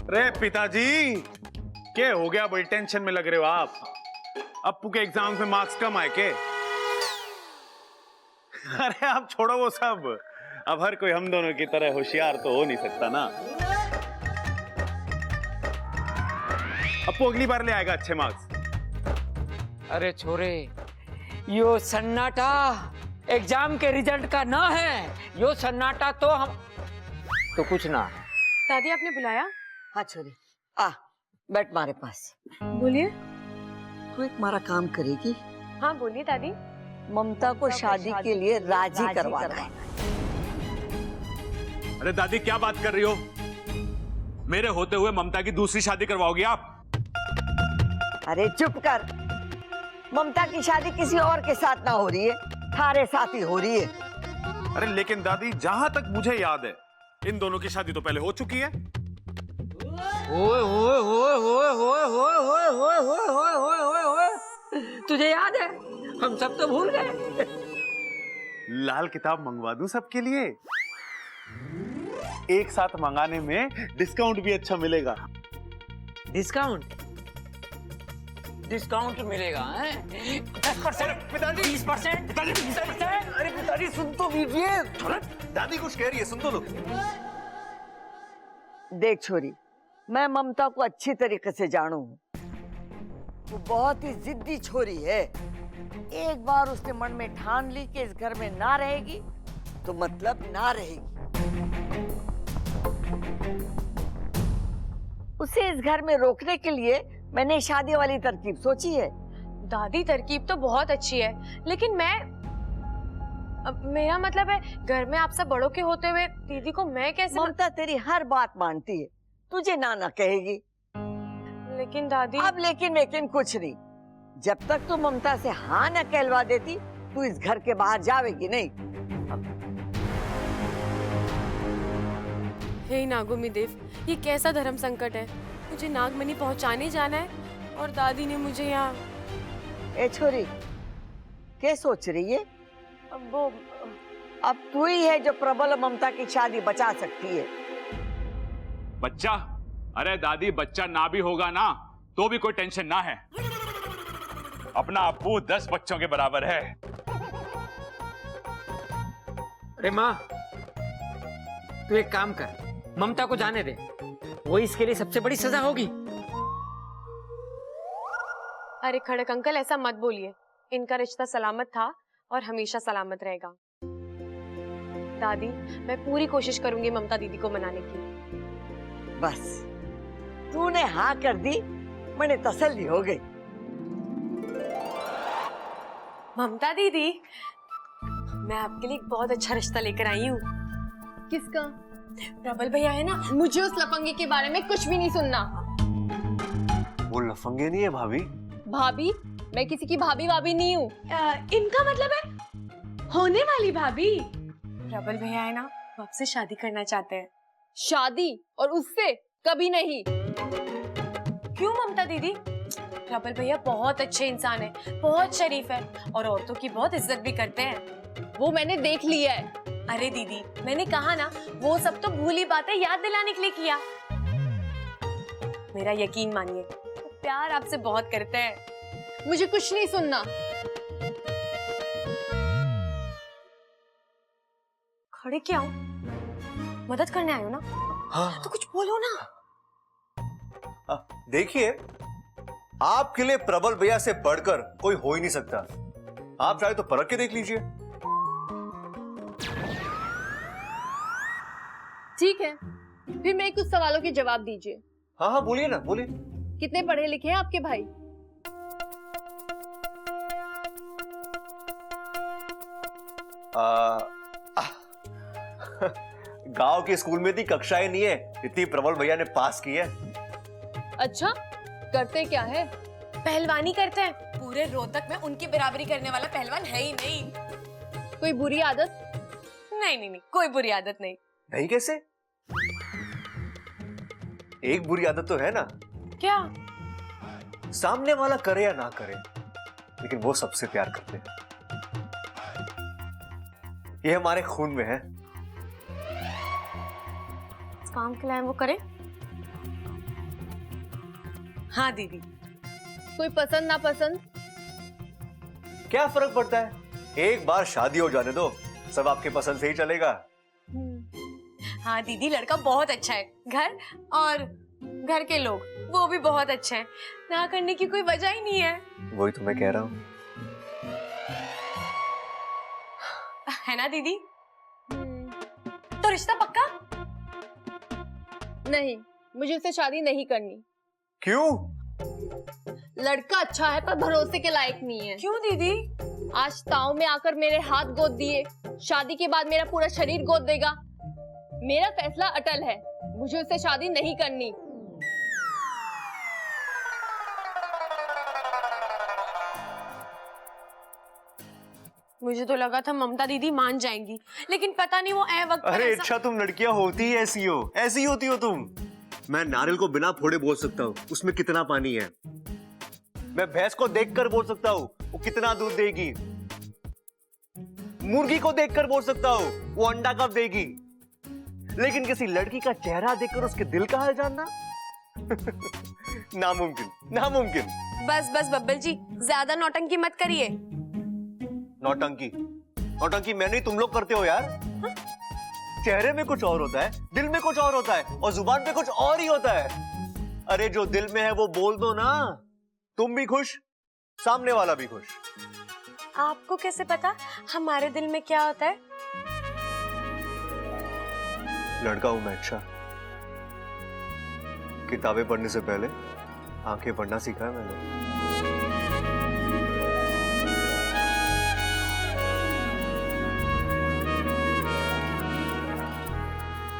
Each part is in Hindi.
अरे पिताजी, क्या हो गया? बड़ी टेंशन में लग रहे हो आप। अप्पू के एग्जाम में मार्क्स कम आए के? अरे आप छोड़ो वो सब। अब हर कोई हम दोनों की तरह होशियार तो हो नहीं सकता ना। अप्पू अगली बार ले आएगा अच्छे मार्क्स। अरे छोरे, यो सन्नाटा एग्जाम के रिजल्ट का ना है, यो सन्नाटा तो हम तो कुछ ना है। दादी आपने बुलाया? हाँ छोरी, आ बैठ मारे पास। बोलिए। तू एक मारा काम करेगी? हाँ बोलिए दादी। ममता को शादी के लिए राजी करवाना है। अरे दादी क्या बात कर रही हो? मेरे होते हुए ममता की दूसरी शादी करवाओगी आप? अरे चुप कर। ममता की शादी किसी और के साथ ना हो रही है, थारे साथ ही हो रही है। अरे लेकिन दादी, जहां तक मुझे याद है इन दोनों की शादी तो पहले हो चुकी है। ओए ओए ओए ओए ओए ओए ओए ओए ओए ओए ओए ओए, तुझे याद है? हम सब तो भूल गए। लाल किताब मंगवा दूं सबके लिए? एक साथ मंगाने में डिस्काउंट भी अच्छा मिलेगा। डिस्काउंट? डिस्काउंट मिलेगा हैं? 10%, 20%, 20%। अरे पिताजी सुन तो लीजिए। दादी कुछ कह रही है, सुन तो लो। देख छोरी, मैं ममता को अच्छी तरीके से जानू हूँ। वो बहुत ही जिद्दी छोरी है। एक बार उसने मन में ठान ली कि इस घर में ना रहेगी तो मतलब ना रहेगी। उसे इस घर में रोकने के लिए मैंने शादी वाली तरकीब सोची है। दादी तरकीब तो बहुत अच्छी है, लेकिन मेरा मतलब है घर में आप सब बड़ों के होते हुए दीदी को मैं कैसे ममता तेरी हर बात मानती है, तुझे ना कहेगी। लेकिन दादी। अब लेकिन कुछ नहीं। जब तक तू ममता से हाँ न कहलवा देती, तू इस घर के बाहर जावेगी नहीं। हे नागुमी देव, ये कैसा धर्म संकट है? मुझे नागमणि पहुंचाने जाना है और दादी ने मुझे यहाँ। ए छोरी, क्या सोच रही है? अब तू ही है जो प्रबल ममता की शादी बचा सकती है। बच्चा? अरे दादी, बच्चा ना भी होगा ना तो भी कोई टेंशन ना है। अपना अप्पू 10 बच्चों के बराबर है। अरे माँ, तू एक काम कर, ममता को जाने दे। वो इसके लिए सबसे बड़ी सजा होगी। अरे खड़क अंकल, ऐसा मत बोलिए। इनका रिश्ता सलामत था और हमेशा सलामत रहेगा। दादी, मैं पूरी कोशिश करूंगी ममता दीदी को मनाने की। बस तूने हाँ कर दी, मैंने तसल्ली हो गई। ममता दीदी, मैं आपके लिए एक बहुत अच्छा रिश्ता लेकर आई हूँ। किसका? प्रबल भैया है ना। मुझे उस लफंगे के बारे में कुछ भी नहीं सुनना। वो लफंगे नहीं है भाभी। भाभी? मैं किसी की भाभी वाभी नहीं हूँ। इनका मतलब है होने वाली भाभी। प्रबल भैया है ना, वो आपसे शादी करना चाहते हैं। शादी? और उससे? कभी नहीं। क्यों ममता दीदी? प्रबल भैया बहुत अच्छे इंसान है, बहुत शरीफ है और औरतों की बहुत इज्जत भी करते हैं। वो मैंने देख लिया है। अरे दीदी, मैंने कहा ना, वो सब तो भूली बातें याद दिलाने के लिए किया। मेरा यकीन मानिए, वो प्यार आपसे बहुत करते हैं। मुझे कुछ नहीं सुनना। खड़े क्या हो? मदद करने आए हो ना? हाँ। तो कुछ बोलो ना। देखिए, आपके लिए प्रबल भैया से बढ़कर कोई हो ही नहीं सकता। आप चाहे तो परख के देख लीजिए। ठीक है, फिर मेरे कुछ सवालों के जवाब दीजिए। हाँ हाँ, बोलिए ना, बोलिए। कितने पढ़े लिखे हैं आपके भाई? गांव के स्कूल में इतनी कक्षाएं नहीं है इतनी प्रबल भैया ने पास की है। अच्छा, करते क्या है? पहलवानी करते हैं। पूरे रोहतक में उनकी बराबरी करने वाला पहलवान है ही नहीं। कोई बुरी आदत? नहीं नहीं नहीं, कोई बुरी आदत नहीं। नहीं कैसे? एक बुरी आदत तो है ना। क्या? सामने वाला करे या ना करे, लेकिन वो सबसे प्यार करते हैं। ये हमारे खून में है। इस काम के लिए वो करे। हाँ दीदी। कोई पसंद ना पसंद क्या फर्क पड़ता है, एक बार शादी हो जाने दो, सब आपके पसंद से ही चलेगा। हाँ दीदी, लड़का बहुत अच्छा है, घर और घर के लोग वो भी बहुत अच्छे हैं, ना करने की कोई वजह ही नहीं है। वही तो मैं कह रहा हूँ। है ना दीदी? तो रिश्ता पक्का? नहीं, मुझे उससे शादी नहीं करनी। क्यों? लड़का अच्छा है पर भरोसे के लायक नहीं है। क्यों दीदी? आज ताऊ में आकर मेरे हाथ गोद दिए, शादी के बाद मेरा पूरा शरीर गोद देगा। मेरा फैसला अटल है, मुझे उससे शादी नहीं करनी। मुझे तो लगा था ममता दीदी मान जाएंगी, लेकिन पता नहीं वो ऐ वक्त पर अरे ऐसा... अच्छा, तुम लड़कियां होती ही ऐसी हो, ऐसी होती हो तुम। मैं नारियल को बिना फोड़े बोल सकता हूँ उसमें कितना पानी है। मैं भैंस को देखकर बोल सकता हूँ वो कितना दूध देगी। मुर्गी को देखकर बोल सकता हूँ वो अंडा कब देगी। लेकिन किसी लड़की का चेहरा देखकर उसके दिल का हाल जानना नामुमकिन, नामुमकिन। बस बस बब्बल जी, ज्यादा नौटंकी मत करिए। नौटंकी? नौटंकी मैं नहीं, तुम लोग करते हो यार। चेहरे में कुछ और होता है, दिल में कुछ और होता है, और जुबान पे कुछ और ही होता है। अरे जो दिल में है वो बोल दो ना, तुम भी खुश, सामने वाला भी खुश। आपको कैसे पता हमारे दिल में क्या होता है? लड़का हूं मैं, अच्छा। किताबें पढ़ने से पहले आंखें पढ़ना सीखा है मैंने।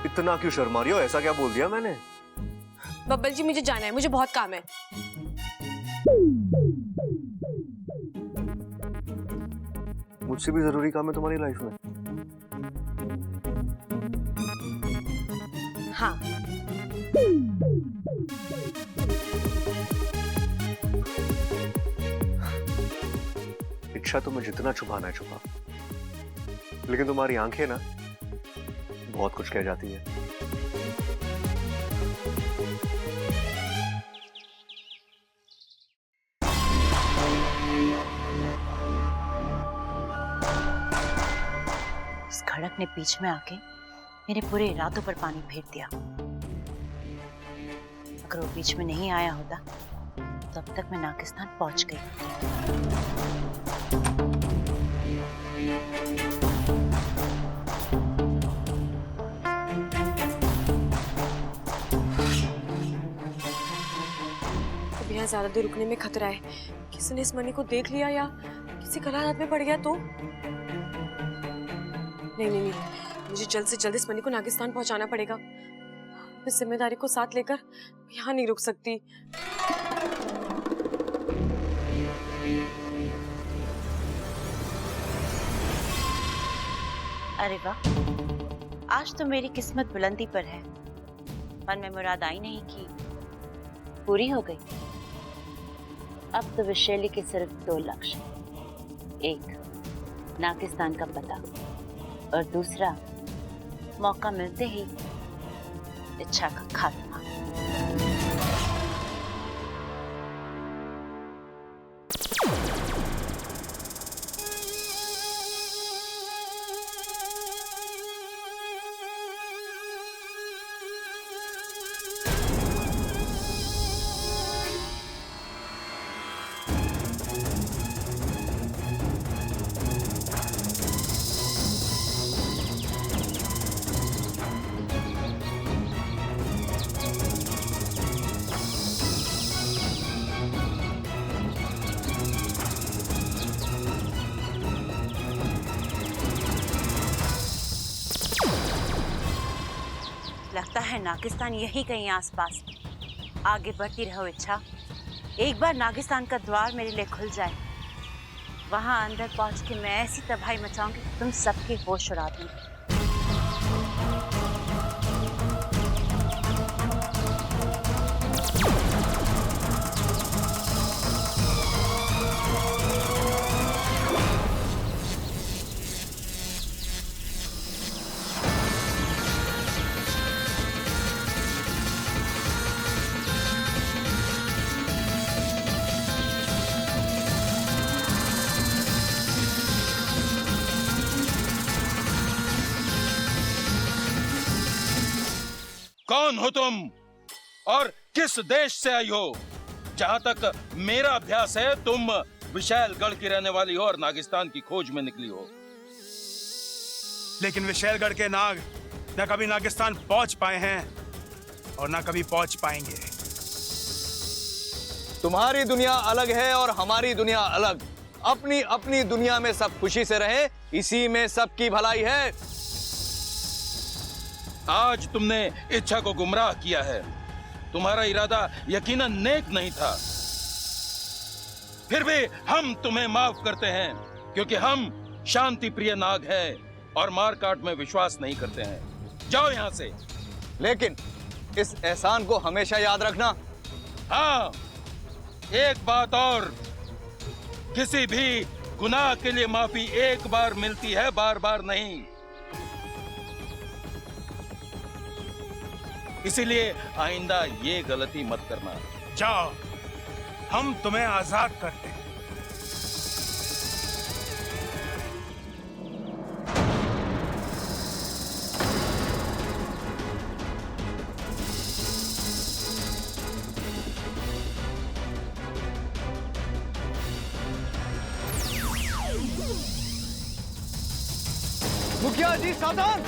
इतना क्यों शर्मा रही हो? ऐसा क्या बोल दिया मैंने? बब्बल जी मुझे जाना है, मुझे बहुत काम है। मुझसे भी जरूरी काम है तुम्हारी लाइफ में? हाँ। इच्छा तुम्हें जितना छुपाना है छुपा, लेकिन तुम्हारी आंखें ना बहुत कुछ कह जाती है। उस खड़क ने बीच में आके मेरे पूरे इरादों पर पानी फेर दिया। अगर वो बीच में नहीं आया होता तो अब तक मैं नाकिस्तान पहुंच गई। अब यहाँ ज्यादा देर रुकने में खतरा है। किसी ने इस मनी को देख लिया या किसी गलत हाथ में पड़ गया तो? नहीं नहीं नहीं, मुझे जल्द से जल्द इस मनी को नागिस्तान पहुंचाना पड़ेगा। इस जिम्मेदारी को साथ लेकर यहाँ नहीं रुक सकती। अरे वाह, आज तो मेरी किस्मत बुलंदी पर है। मन में मुराद आई नहीं की पूरी हो गई। अब तो विशैली के सिर्फ 2 लक्ष्य, एक नागिस्तान का पता और दूसरा मौका मिलते ही इच्छा का खात्मा। लगता है नागिस्तान यही कहीं आसपास। आगे बढ़ती रहो इच्छा, एक बार नागिस्तान का द्वार मेरे लिए खुल जाए, वहां अंदर पहुंच के मैं ऐसी तबाही मचाऊंगी तुम सबके होश उड़ा दूंगी। कौन हो तुम और किस देश से आई हो? जहां तक मेरा अभ्यास है, तुम विशालगढ़ की रहने वाली हो और नागिस्तान की खोज में निकली हो। लेकिन विशालगढ़ के नाग न कभी नागिस्तान पहुंच पाए हैं और न कभी पहुंच पाएंगे। तुम्हारी दुनिया अलग है और हमारी दुनिया अलग। अपनी अपनी दुनिया में सब खुशी से रहें, इसी में सबकी भलाई है। आज तुमने इच्छा को गुमराह किया है। तुम्हारा इरादा यकीनन नेक नहीं था। फिर भी हम तुम्हें माफ करते हैं, क्योंकि हम शांति प्रिय नाग हैं और मार काट में विश्वास नहीं करते हैं। जाओ यहां से। लेकिन इस एहसान को हमेशा याद रखना। हाँ, एक बात और, किसी भी गुनाह के लिए माफी एक बार मिलती है, बार बार नहीं। इसीलिए आइंदा ये गलती मत करना। जाओ, हम तुम्हें आजाद करते हैं। मुखिया जी सावधान।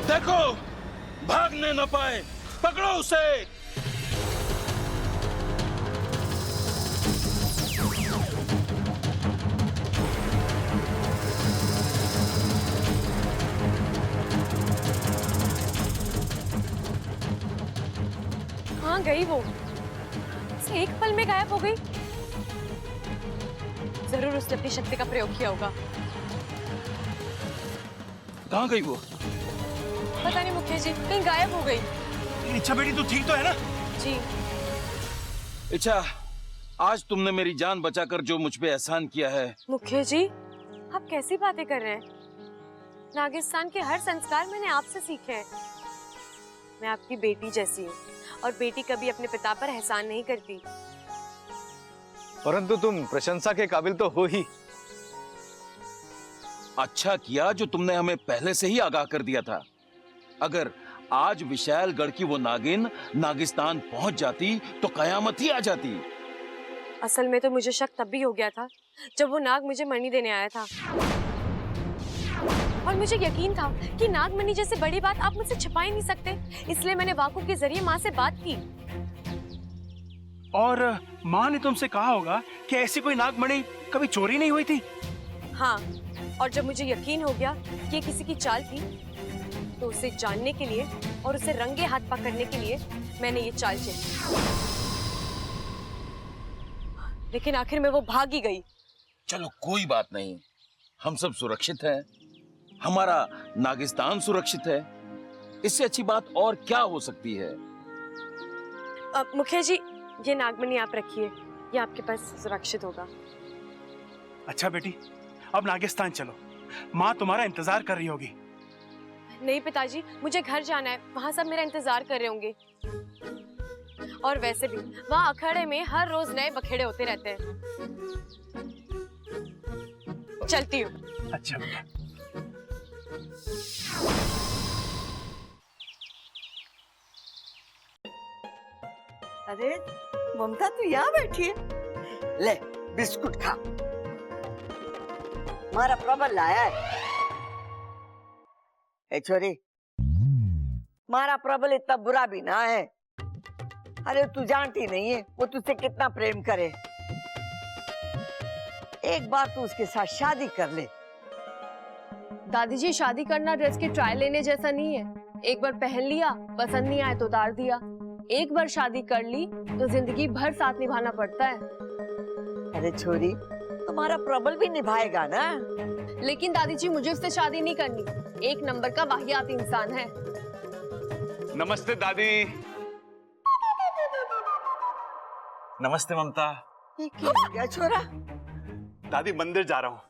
देखो, भागने न पाए, पकड़ो उसे। कहाँ गई वो? एक पल में गायब हो गई। जरूर उसने अपनी शक्ति का प्रयोग किया होगा। कहाँ गई वो? पता नहीं मुखिया जी, कहीं गायब हो गई। इच्छा बेटी तू ठीक तो है ना? जी। इच्छा, आज तुमने मेरी जान बचाकर जो मुझ पे एहसान किया है। मुखिया जी, आप कैसी बातें कर रहे हैं? नागिस्तान के हर संस्कार मैंने आपसे सीखे हैं। मैं आपकी बेटी जैसी हूँ और बेटी कभी अपने पिता पर एहसान नहीं करती। परंतु तुम प्रशंसा के काबिल तो हो ही। अच्छा किया जो तुमने हमें पहले से ही आगाह कर दिया था। अगर आज विशालगढ़ की वो नागिन नागिस्तान पहुंच जाती तो कयामत ही आ जाती। असल में तो मुझे शक तब भी हो गया था जब वो नाग मुझे मणि देने आया था, और मुझे यकीन था कि नागमणि जैसे बड़ी बात आप मुझसे छिपा ही नहीं सकते। इसलिए मैंने वाकु के जरिए माँ से बात की। और माँ ने तुमसे कहा होगा कि ऐसी कोई नागमणि कभी चोरी नहीं हुई थी। हाँ, और जब मुझे यकीन हो गया कि ये किसी की चाल थी, तो उसे जानने के लिए और उसे रंगे हाथ पकड़ने के लिए मैंने ये चाल चली। लेकिन आखिर में वो भाग ही गई। चलो कोई बात नहीं, हम सब सुरक्षित हैं, हमारा नागिस्तान सुरक्षित है। इससे अच्छी बात और क्या हो सकती है? मुखिया जी, ये नागमणि आप रखिए, ये आपके पास सुरक्षित होगा। अच्छा बेटी, अब नागिस्तान चलो, माँ तुम्हारा इंतजार कर रही होगी। नहीं पिताजी, मुझे घर जाना है, वहाँ सब मेरा इंतजार कर रहे होंगे। और वैसे भी वहाँ अखाड़े में हर रोज नए बखेड़े होते रहते हैं। चलती हूँ। अच्छा बेटा। अरे ममता तू यहाँ बैठी है, ले बिस्कुट खा। हमारा प्रबल लाया है। ए छोरी, हमारा प्रबल इतना बुरा भी ना है। अरे तू जानती नहीं है वो तुझसे कितना प्रेम करे। एक बार तू उसके साथ शादी कर ले। दादी जी, शादी करना ड्रेस के ट्रायल लेने जैसा नहीं है। एक बार पहन लिया, पसंद नहीं आया तो उतार दिया। एक बार शादी कर ली तो जिंदगी भर साथ निभाना पड़ता है। अरे छोरी, तुम्हारा प्रबल भी निभाएगा ना। लेकिन दादी जी, मुझे उससे शादी नहीं करनी। एक नंबर का वाहियात इंसान है। नमस्ते दादी। नमस्ते ममता। ये क्या छोरा? दादी मंदिर जा रहा हूँ।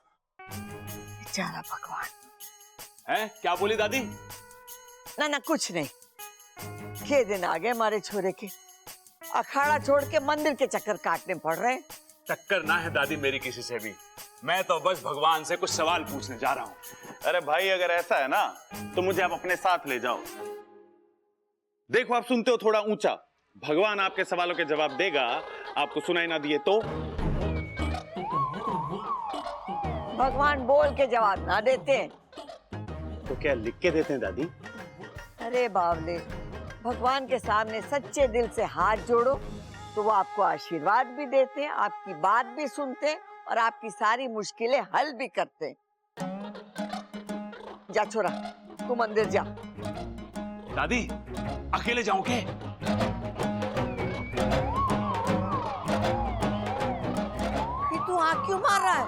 बेचारा भगवान। हैं? क्या बोली दादी? ना ना कुछ नहीं। के दिन आ गए हमारे छोरे के, अखाड़ा छोड़ के मंदिर के चक्कर काटने पड़ रहे हैं। टक्कर ना है दादी मेरी किसी से भी, मैं तो बस भगवान से कुछ सवाल पूछने जा रहा हूँ। अरे भाई अगर ऐसा है ना तो मुझे आप अपने साथ ले जाओ। देखो आप सुनते हो थोड़ा ऊंचा, भगवान आपके सवालों के जवाब देगा, आपको सुनाई ना दिए तो? भगवान बोल के जवाब ना देते हैं तो क्या लिख के देते हैं दादी? अरे बावले, भगवान के सामने सच्चे दिल से हाथ जोड़ो तो वो आपको आशीर्वाद भी देते हैं, आपकी बात भी सुनते हैं और आपकी सारी मुश्किलें हल भी करते हैं। जा छोरा, तू मंदिर जा। दादी अकेले जाऊं के? तू आँख क्यों मार रहा है?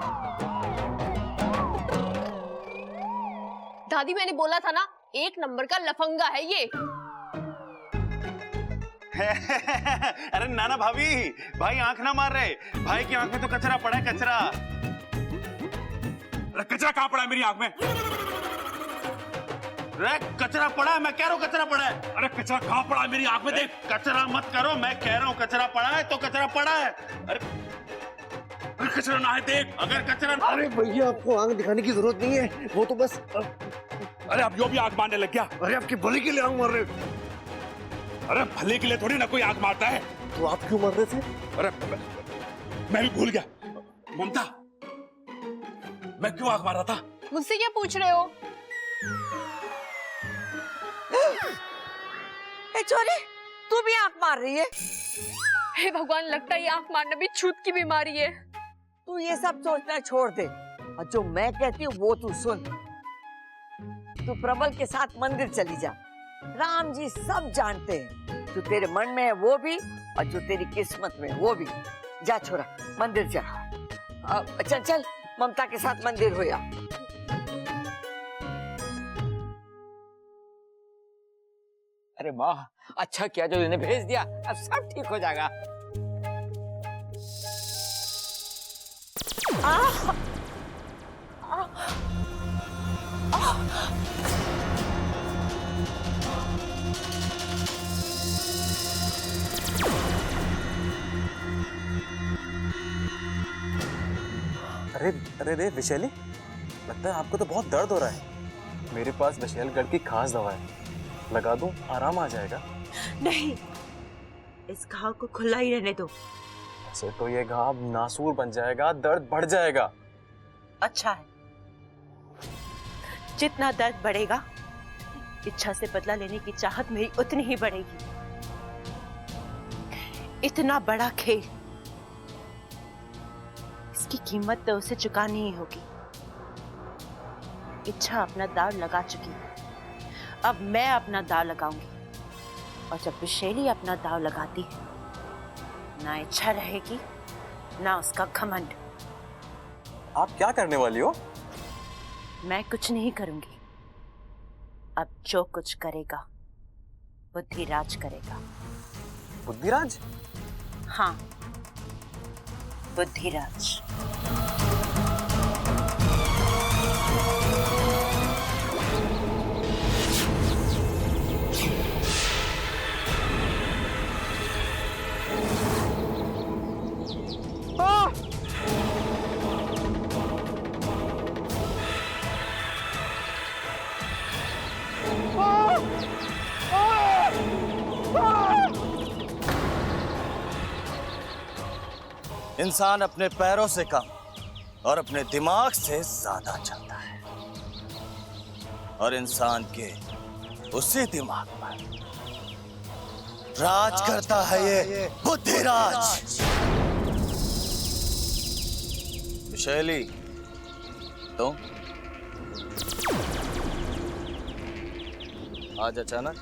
दादी मैंने बोला था ना, एक नंबर का लफंगा है ये। अरे नाना भाभी, भाई आंख ना मार रहे, भाई की आंख में तो कचरा पड़ा है, कचरा। अरे कचरा कहाँ पड़ा है मेरी आंख में? अरे कचरा पड़ा है, मैं कह रहा हूँ कचरा पड़ा है। अरे कचरा कहाँ पड़ा है मेरी आंख में? देख। कचरा मत करो, मैं कह रहा हूँ कचरा पड़ा है तो कचरा पड़ा है। अरे कचरा ना है, देख। अगर कचरा, अरे भैया आपको आंख दिखाने की जरूरत नहीं है, वो तो बस। अरे अब यो भी आंख मारने लग गया। अरे आपकी भली के लिए आंख मार रहे। अरे भले के लिए थोड़ी ना कोई आंख मारता है। तो आप क्यों मार रहे थे? अरे मैं भी भूल गया। ममता, मैं क्यों आंख मार रहा था? मुझसे क्या पूछ रहे हो? ए छोरी, तू भी आंख मार रही है? हे भगवान, लगता है ये आंख मारना भी छूत की बीमारी है। तू ये सब सोचना छोड़ दे और जो मैं कहती हूँ वो तू सुन। तू प्रबल के साथ मंदिर चली जा। राम जी सब जानते हैं, जो तेरे मन में है वो भी और जो तेरी किस्मत में है वो भी। जा छोरा, मंदिर जा। चल चल, ममता के साथ मंदिर हो जा। अरे माँ, अच्छा किया जो इन्हें भेज दिया, अब सब ठीक हो जाएगा। अरे अरे रे विशैली, लगता है आपको तो बहुत दर्द हो रहा है। मेरे पास विशैलगढ़ की खास दवा है, लगा दूं, आराम आ जाएगा। नहीं, इस घाव को खुला ही रहने दो। ऐसे तो ये घाव नासूर बन जाएगा, दर्द बढ़ जाएगा। अच्छा है, जितना दर्द बढ़ेगा, इच्छा से बदला लेने की चाहत मेरी उतनी ही बढ़ेगी। इतना बड़ा खेल, इसकी कीमत तो उसे चुकानी ही होगी। इच्छा अपना दाव लगा चुकी है, अब मैं अपना दाव लगाऊंगी। और जब विशैली अपना दाव लगाती है, ना इच्छा रहेगी ना उसका घमंड। आप क्या करने वाली हो? मैं कुछ नहीं करूंगी, अब जो कुछ करेगा बुद्धिराज करेगा। बुद्धिराज? हाँ, बुद्धिराज। इंसान अपने पैरों से कम और अपने दिमाग से ज्यादा चलता है, और इंसान के उसी दिमाग पर राज करता है ये बुद्धिराज। विशैली, तुम आज अचानक?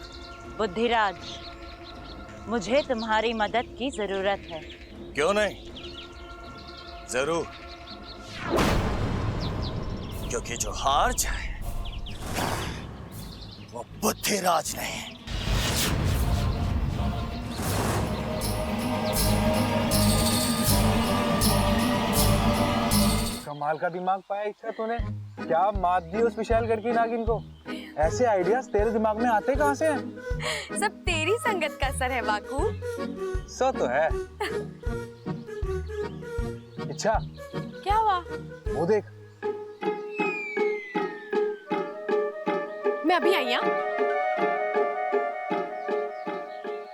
बुद्धिराज, मुझे तुम्हारी मदद की जरूरत है। क्यों नहीं, जरूर। क्योंकि जो हार जाए वो बुद्धिराज नहीं। कमाल का दिमाग पाया इच्छा तूने। क्या मात दी उस विशालगढ़ की नागिन को। ऐसे आइडियाज तेरे दिमाग में आते कहाँ से हैं? सब तेरी संगत का असर है वाकू। सो तो है। इच्छा, क्या हुआ? वो देख। मैं अभी आई।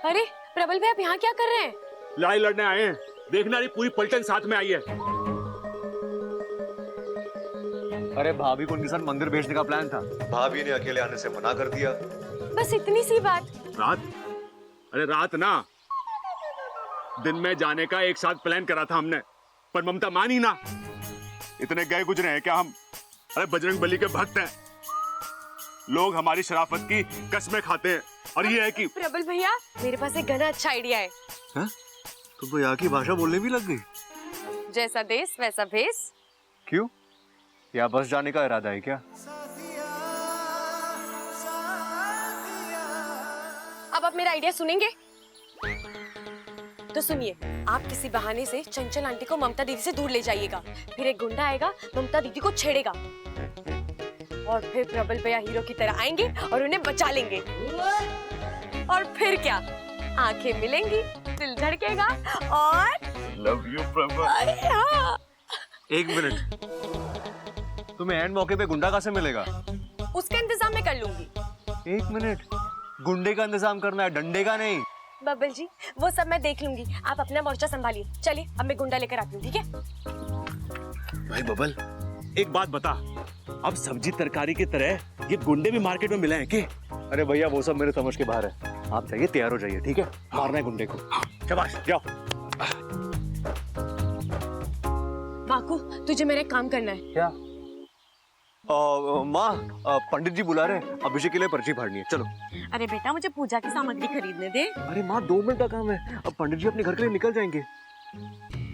अरे प्रबल भाई, आप यहाँ क्या कर रहे हैं? लड़ाई लड़ने आए हैं। देखना रही पूरी पलटन साथ में आई है। अरे भाभी को उनके साथ मंदिर भेजने का प्लान था, भाभी ने अकेले आने से मना कर दिया। बस इतनी सी बात। रात? अरे रात ना, दिन में जाने का एक साथ प्लान करा था हमने, पर ममता मानी ना। इतने गए गुजरे हैं क्या हम? अरे बजरंग बली के भक्त हैं। लोग हमारी शराफत की कसमें खाते हैं, और ये है कि प्रबल भैया, मेरे पास एक घना अच्छा आइडिया है। हाँ? तुम तो यहाँ की भाषा बोलने भी लग गई। जैसा देश वैसा भेष। क्यों? या बस जाने का इरादा है क्या? अब आप मेरा आइडिया सुनेंगे? तो सुनिए, आप किसी बहाने से चंचल आंटी को ममता दीदी से दूर ले जाइएगा। फिर एक गुंडा आएगा, ममता दीदी को छेड़ेगा, और फिर प्रबल भैया हीरो की तरह आएंगे और उन्हें बचा लेंगे। और फिर क्या, आंखें मिलेंगी, दिल धड़केगा, और लव यू प्रबल। हाँ। एक मिनट, तुम्हें एंड मौके पे गुंडा कहाँ से मिलेगा? उसका इंतजाम मैं कर लूंगी। एक मिनट, गुंडे का इंतजाम करना है, डंडे का नहीं। बबल जी, वो सब मैं देख लूंगी, आप अपना मोर्चा संभालिए। चलिए, अब मैं गुंडा लेकर आती हूँ, ठीक है? भाई बबल, एक बात बता, अब सब्जी तरकारी की तरह ये गुंडे भी मार्केट में मिले हैं क्या? अरे भैया, वो सब मेरे समझ के बाहर है। आप चाहिए, तैयार हो जाइए, ठीक है? मारना है गुंडे को। शाबाश, जाओ। वाकू, तुझे मेरा एक काम करना है। क्या? माँ, पंडित जी बुला रहे हैं, अभिषेक के लिए पर्ची फाड़नी है, चलो। अरे बेटा, मुझे पूजा की सामग्री खरीदने दे। अरे माँ, 2 मिनट का काम है, अब पंडित जी अपने घर के लिए निकल जाएंगे।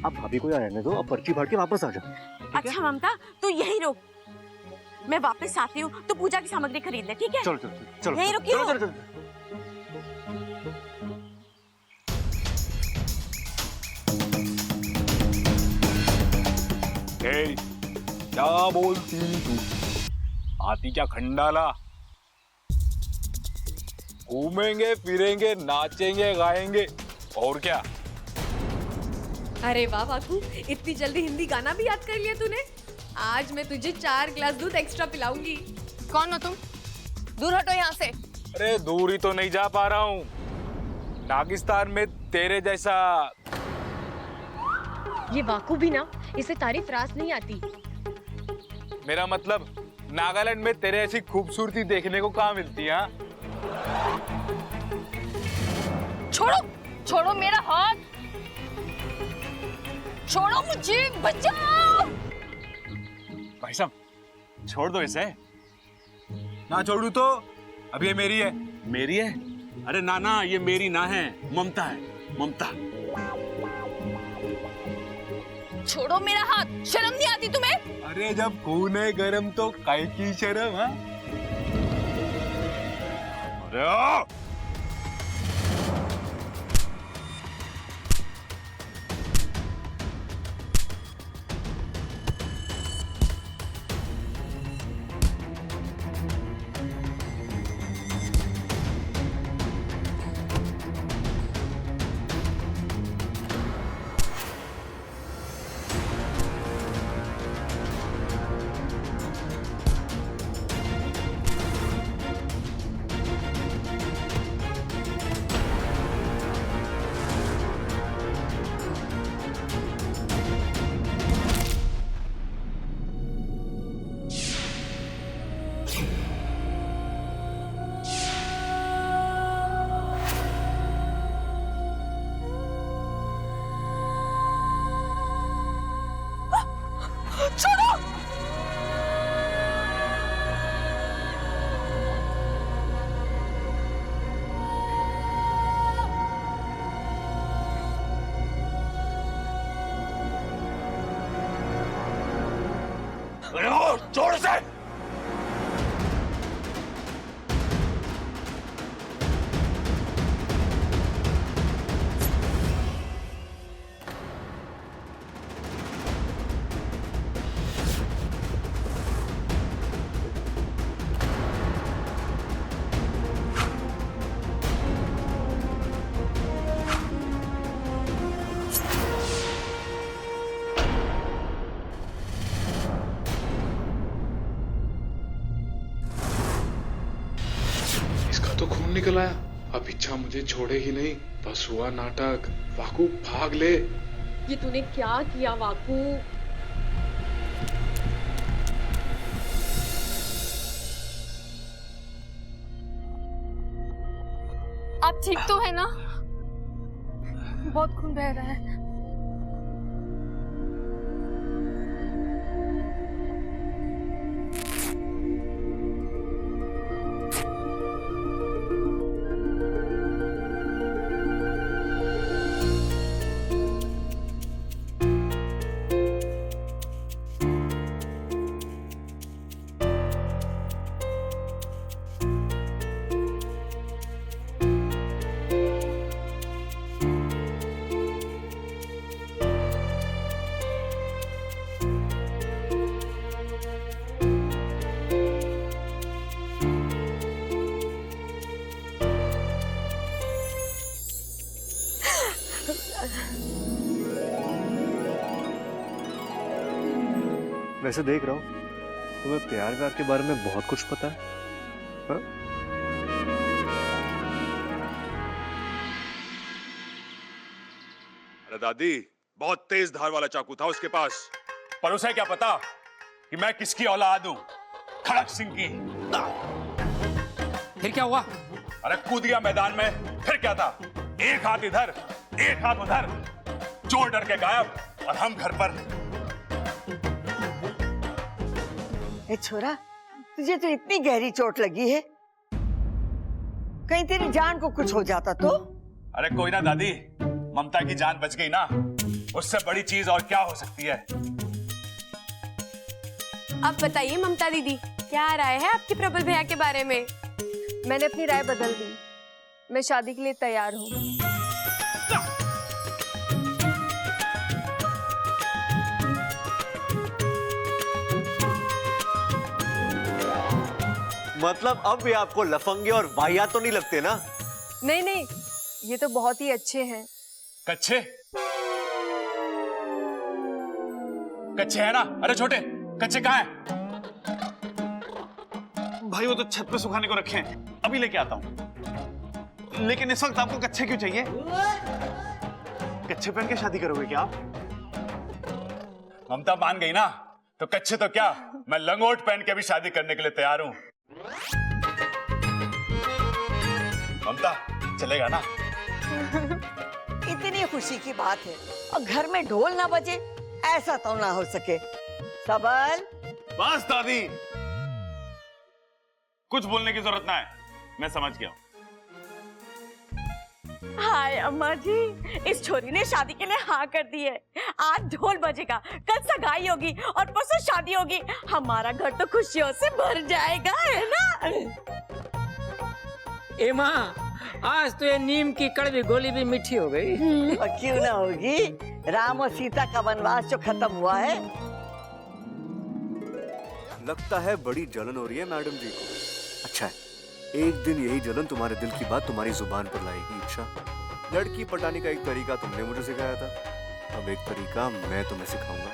अब भाभी को यहाँ रहने दो, अब पर्ची फाड़ के वापस आ जाओ। अच्छा ममता, तू यही रुक, मैं वापस आती हूँ तो पूजा की सामग्री खरीद ले, ठीक है? चलो चलो चलो, यही रुकियो। चलो, चलो, चलो। क्या बोलती तू? आती क्या खंडाला? घूमेंगे फिरेंगे, नाचेंगे गाएंगे, और क्या? अरे वाह वाकू, इतनी जल्दी हिंदी गाना भी याद कर लिया तूने। आज मैं तुझे 4 गिलास दूध एक्स्ट्रा पिलाऊंगी। कौन हो तुम? दूर हटो यहाँ से। अरे दूर ही तो नहीं जा पा रहा हूँ। नागिस्तान में तेरे जैसा। ये वाकू भी ना, इसे तारीफ रास नहीं आती। मेरा मतलब, नागालैंड में तेरे ऐसी खूबसूरती देखने को कहाँ मिलती है? छोड़ो, छोड़ो मेरा हाथ, छोड़ो मुझे, बचाओ। भाई साहब, छोड़ दो इसे। ना छोड़ू तो? अब ये मेरी है। मेरी है? अरे ना ना, ये मेरी ना है, ममता है, ममता। छोड़ो मेरा हाथ, शर्म नहीं आती तुम्हें? अरे जब खून है गरम तो काय की शर्म? हाँ, अरे ओ! छोड़ से। निकल आया। अब इच्छा मुझे छोड़ेगी नहीं। बस हुआ नाटक। वाकू भाग ले। ये तूने क्या किया वाकू? आप ठीक तो है ना? बहुत खून बह रहा है। वैसे देख रहा हूँ तुम्हें प्यार व्यार के बारे में बहुत कुछ पता है, हा? अरे दादी, बहुत तेज धार वाला चाकू था उसके पास, पर उसे क्या पता कि मैं किसकी औलाद हूं, खड़क सिंह की। फिर क्या हुआ? अरे कूद गया मैदान में, फिर क्या था, एक हाथ इधर एक हाथ उधर, चोर डर के गायब और हम घर पर। ए छोरा, तुझे तो इतनी गहरी चोट लगी है, कहीं तेरी जान को कुछ हो जाता तो? अरे कोई ना दादी, ममता की जान बच गई ना, उससे बड़ी चीज और क्या हो सकती है। अब बताइए ममता दीदी, क्या राय है आपकी प्रबल भैया के बारे में? मैंने अपनी राय बदल दी। मैं शादी के लिए तैयार हूँ। मतलब अब भी आपको लफंगे और वाहियात तो नहीं लगते ना? नहीं नहीं, ये तो बहुत ही अच्छे हैं। कच्चे कच्चे है ना? अरे छोटे, कच्चे कहाँ हैं? भाई वो तो छत पे सुखाने को रखे हैं, अभी लेके आता हूँ। लेकिन इस वक्त आपको कच्चे क्यों चाहिए? कच्चे पहन के शादी करोगे क्या आप? ममता मान गई ना, तो कच्चे तो क्या, मैं लंगोट पहन के भी शादी करने के लिए तैयार हूं। ममता, चलेगा ना? इतनी खुशी की बात है और घर में ढोल ना बजे, ऐसा तो ना हो सके। सबल, बस दादी, कुछ बोलने की जरूरत ना है, मैं समझ गया हूं। हाय अम्मा जी, इस छोरी ने शादी के लिए हाँ कर दी है। आज ढोल बजेगा, कल सगाई होगी और परसों शादी होगी। हमारा घर तो खुशियों से भर जाएगा, है ना? ए माँ, आज तो ये नीम की कड़वी गोली भी मीठी हो गई। और क्यों ना होगी, राम और सीता का वनवास जो खत्म हुआ है। लगता है बड़ी जलन हो रही है मैडम जी को। अच्छा है, एक दिन यही जलन तुम्हारे दिल की बात तुम्हारी जुबान पर लाएगी। इच्छा, लड़की पटाने का एक तरीका तुमने मुझे सिखाया था, अब एक तरीका मैं तुम्हें सिखाऊंगा।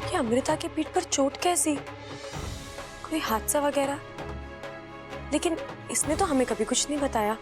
कि अमृता के पीठ पर चोट कैसी? कोई हादसा वगैरह? लेकिन इसने तो हमें कभी कुछ नहीं बताया।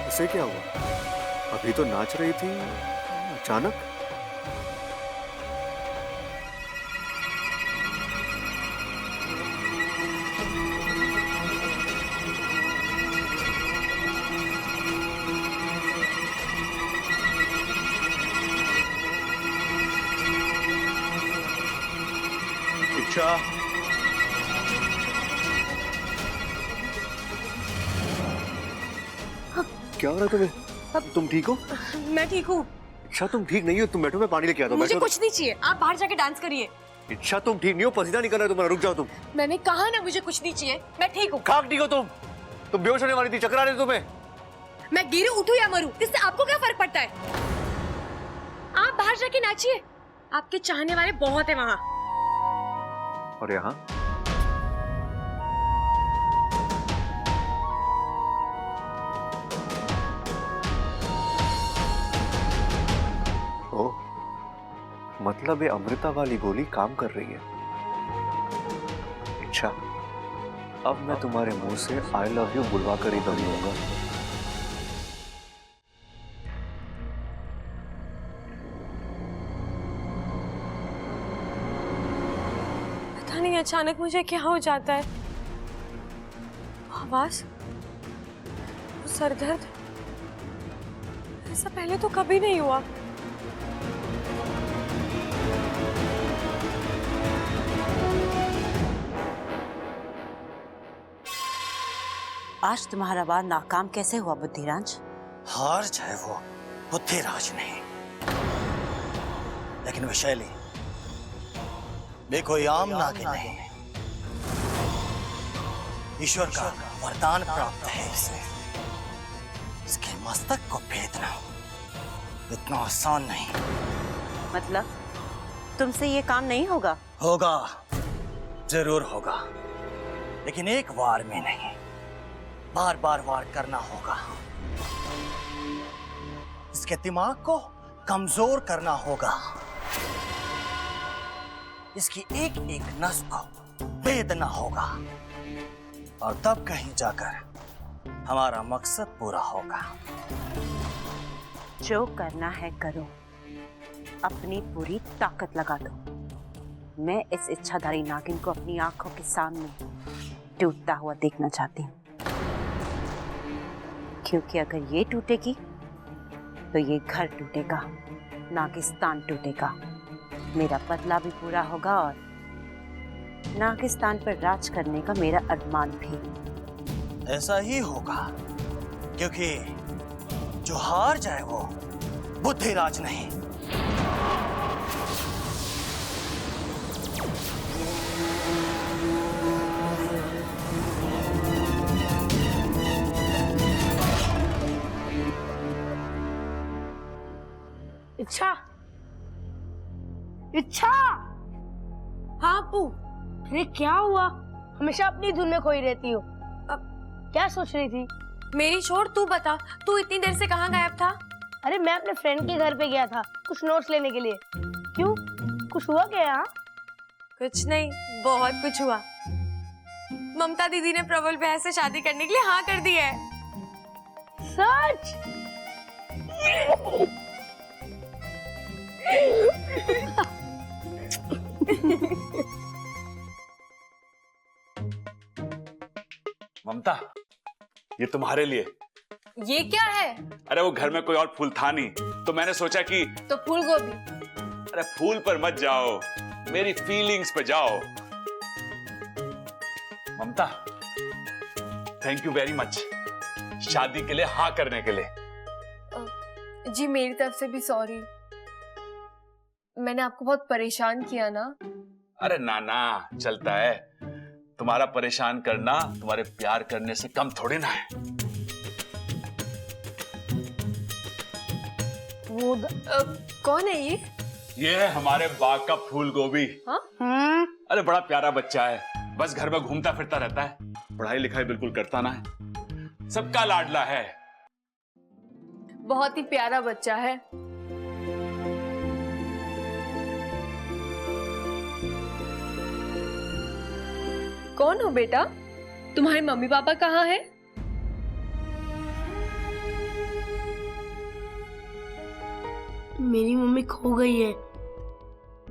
इसे क्या हुआ? अभी तो नाच रही थी, अचानक? इच्छा, क्या हो रहा है तुम्हें? तुम ठीक हो? मैं ठीक हूँ। इच्छा तुम ठीक नहीं हो, तुम बैठो, मैं पानी लेके आता हूँ। मुझे बैठो। कुछ नहीं चाहिए, आप बाहर जाके डांस करिए। इच्छा तुम ठीक नहीं हो, पसीना नहीं कर रहा है तुम्हारा, रुक जाओ तुम। मैंने कहा ना मुझे कुछ नहीं चाहिए, मैं ठीक हूँ। खाक ठीक हो तुम बेहोश होने वाली थी, चक्कर आ रहे थे तुम्हें। मैं गिरूं, उठूं या मरूं, इससे आपको क्या फर्क पड़ता है? आप बाहर जाके नाचिए, आपके चाहने वाले बहुत है वहाँ। और यहाँ ओ, मतलब ये अमृता वाली गोली काम कर रही है। अच्छा, अब मैं तुम्हारे मुंह से आई लव यू बुलवा कर ही दम लूंगा। पता नहीं अचानक मुझे क्या हो जाता है। आवाज, वो सरदर्द, ऐसा पहले तो कभी नहीं हुआ। आज तुम्हारा वार नाकाम कैसे हुआ बुद्धिराज? हार जाए वो बुद्धिराज नहीं, लेकिन वैशाली वे कोई आम नागिन नहीं, ईश्वर का वरदान प्राप्त है इसे। इसके मस्तक को भेदना इतना आसान नहीं। मतलब तुमसे ये काम नहीं होगा? होगा, जरूर होगा, लेकिन एक वार में नहीं, बार बार वार करना होगा। इसके दिमाग को कमजोर करना होगा, इसकी एक एक नस को भेदना होगा, और तब कहीं जाकर हमारा मकसद पूरा होगा। जो करना है करो, अपनी पूरी ताकत लगा दो। मैं इस इच्छाधारी नागिन को अपनी आंखों के सामने टूटता हुआ देखना चाहती हूँ, क्योंकि अगर ये टूटेगी तो ये घर टूटेगा, नागिस्तान टूटेगा, मेरा बदला भी पूरा होगा और नागिस्तान पर राज करने का मेरा अरमान भी। ऐसा ही होगा, क्योंकि जो हार जाए वो बुद्धिराज नहीं। इच्छा, इच्छा। हाँ अप्पू। अरे क्या हुआ? हमेशा अपनी धुन में खोई रहती हो। अब क्या सोच रही थी? मेरी छोड़, तू बता, तू इतनी देर से कहाँ गायब था? अरे मैं अपने फ्रेंड के घर पे गया था कुछ नोट्स लेने के लिए। क्यों, कुछ हुआ क्या यहाँ? कुछ नहीं, बहुत कुछ हुआ। ममता दीदी ने प्रबल बहन से शादी करने के लिए हाँ कर दी है। सच? ममता, ये तुम्हारे लिए। ये क्या है? अरे वो घर में कोई और फूल था नहीं, तो मैंने सोचा कि तो फूल गोभी। अरे फूल पर मत जाओ, मेरी फीलिंग्स पे जाओ। ममता, थैंक यू वेरी मच शादी के लिए हाँ करने के लिए। जी मेरी तरफ से भी सॉरी, मैंने आपको बहुत परेशान किया ना। अरे ना ना, चलता है। तुम्हारा परेशान करना तुम्हारे प्यार करने से कम थोड़ी ना है। वो कौन है ये? ये है हमारे बाग का फूल गोभी। हाँ? अरे बड़ा प्यारा बच्चा है, बस घर में घूमता फिरता रहता है, पढ़ाई लिखाई बिल्कुल करता ना है, सबका लाडला है। बहुत ही प्यारा बच्चा है। कौन हो बेटा? तुम्हारे मम्मी पापा कहाँ हैं? मेरी मम्मी खो गई है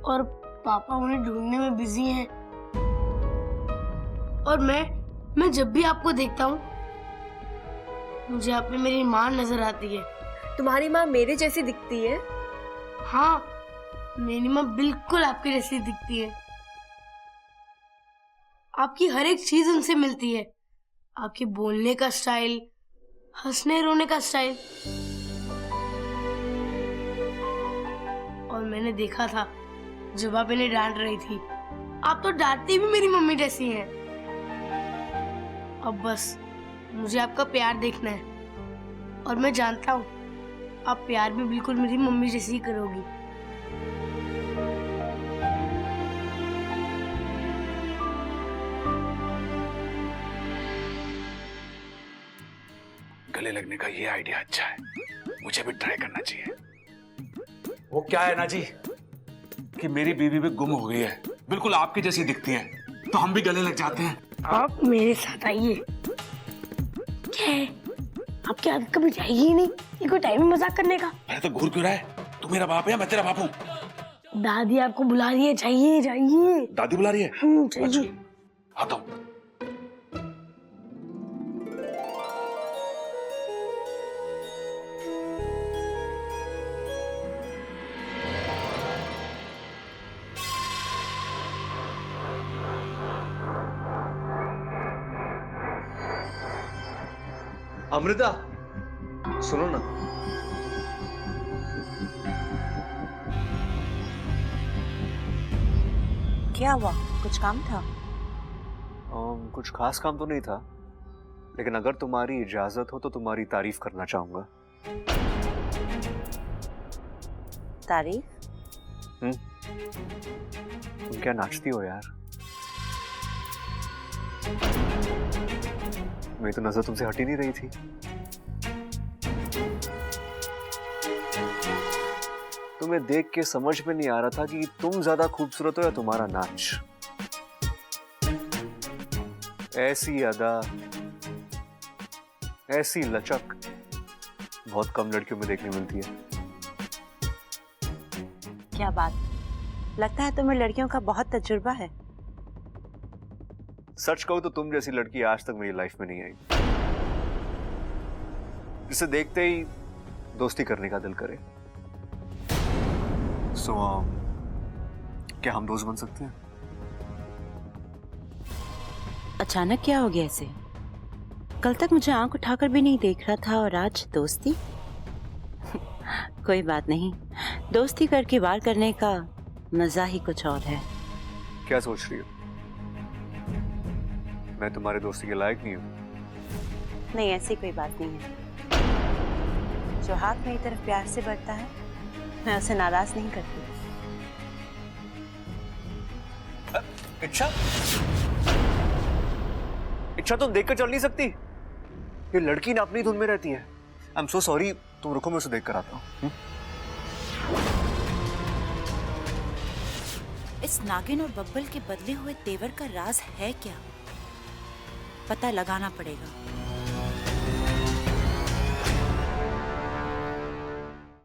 और पापा उन्हें ढूंढने में बिजी हैं। और मैं जब भी आपको देखता हूँ मुझे आप में मेरी माँ नजर आती है। तुम्हारी माँ मेरे जैसी दिखती है? हाँ, मेरी माँ बिल्कुल आपके जैसी दिखती है। आपकी हर एक चीज उनसे मिलती है। आपके बोलने का स्टाइल, हंसने रोने का स्टाइल। और मैंने देखा था जब आप इन्हें डांट रही थी, आप तो डांटती भी मेरी मम्मी जैसी हैं। अब बस मुझे आपका प्यार देखना है, और मैं जानता हूँ आप प्यार भी बिल्कुल मेरी मम्मी जैसी ही करोगी। गले लगने का ये आइडिया अच्छा है, मुझे भी ट्राई करना चाहिए। वो क्या है ना जी कि मेरी बीवी भी गुम हो गई है, बिल्कुल आपकी जैसी दिखती है, तो हम भी गले लग जाते हैं। आप मेरे साथ आइए। क्या है, आपकी आदत कभी जाएगी ही नहीं। ये कोई टाइम है मजाक करने का? अरे तो घूर क्यों रहा है? तू मेरा बाप है या मैं तेरा बाप हूँ? दादी आपको बुला रही है, जाइए जाइए। दादी बुला रही है? जाइए। आता हूँ। अमृता, सुनो ना। क्या हुआ? कुछ काम था? कुछ खास काम तो नहीं था, लेकिन अगर तुम्हारी इजाजत हो तो तुम्हारी तारीफ करना चाहूंगा। तारीफ? तुम क्या नाचती हो यार? मेरी तो नजर तुमसे हट ही नहीं रही थी। तुम्हें देख के समझ में नहीं आ रहा था कि तुम ज्यादा खूबसूरत हो या तुम्हारा नाच। ऐसी अदा, ऐसी लचक बहुत कम लड़कियों में देखने मिलती है। क्या बात, लगता है तुम्हें लड़कियों का बहुत तजुर्बा है। सच कहूं तो तुम जैसी लड़की आज तक मेरी लाइफ में नहीं आई, जिसे देखते ही दोस्ती करने का दिल करे। सो क्या हम दोस्त बन सकते हैं? अचानक क्या हो गया ऐसे? कल तक मुझे आंख उठाकर भी नहीं देख रहा था और आज दोस्ती? कोई बात नहीं, दोस्ती करके वार करने का मजा ही कुछ और है। क्या सोच रही हो? मैं तुम्हारे दोस्ती के लायक नहीं हूं? नहीं, ऐसी कोई बात नहीं है। जो हाथ मेरी तरफ प्यार से बढ़ता है, मैं उसे नाराज नहीं करती। इच्छा, इच्छा तुम देखकर चल नहीं सकती? ये लड़की ना अपनी धुन में रहती है। आई एम सो सॉरी, तुम रुको, मैं उसे देख कर आता हूँ। इस नागिन और बब्बल के बदले हुए तेवर का राज है क्या? पता लगाना पड़ेगा।